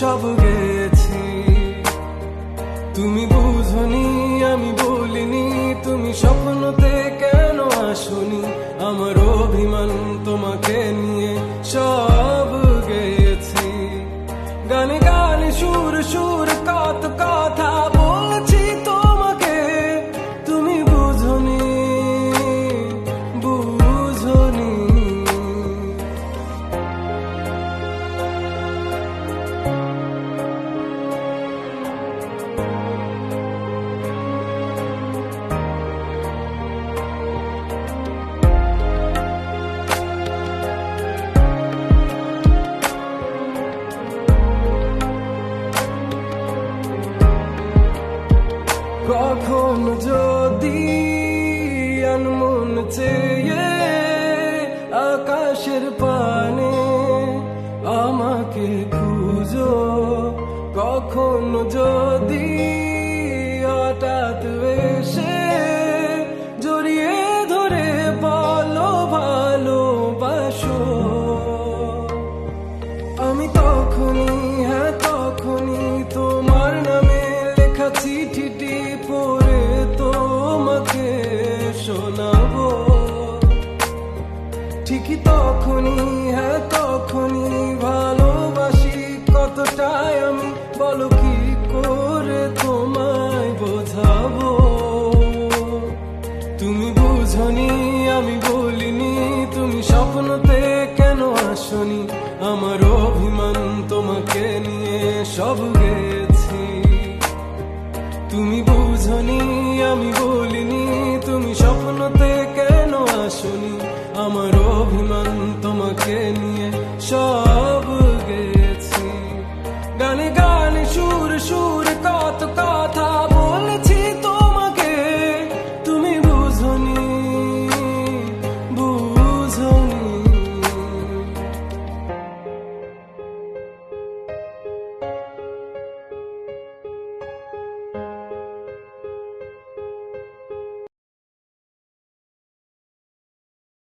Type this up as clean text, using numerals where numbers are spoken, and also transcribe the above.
সব গেছি। তুমি বুঝনি আমি বলিনি, তুমি স্বপ্নতে কেন আসনি, আমার অভিমান তোমাকে নিয়ে সব গেছি। গানে গানে সুর সুর কত কথা বলছি তোমাকে, তুমি বুঝনি বুঝনি। কখন যদি আনমন চেয়ে আকাশের পানে আমাকে খুঁজো, কখন যদি হঠাৎ এসে জড়িয়ে ধরে বলো ভালোবাসো, আমি তখনই হ্যাঁ তখনই তোমার নামে লেখা চিঠিটি পড়ে তোমাকে শোনাবো। ঠিকই তখনই হ্যাঁ তখনই ভালোবাসি কতটাই আমি, বলো কি করে তোমায় বোঝাবো। তুমি বুঝনি আমি বলিনি, তুমি স্বপ্নতে কেন আসনি, আমার অভিমান তোমাকে নিয়ে সব গেছি। তুমি বুঝনি আমি বলিনি, তুমি স্বপ্নতে কেন আসনি, আমার অভিমান তোমাকে নিয়ে সব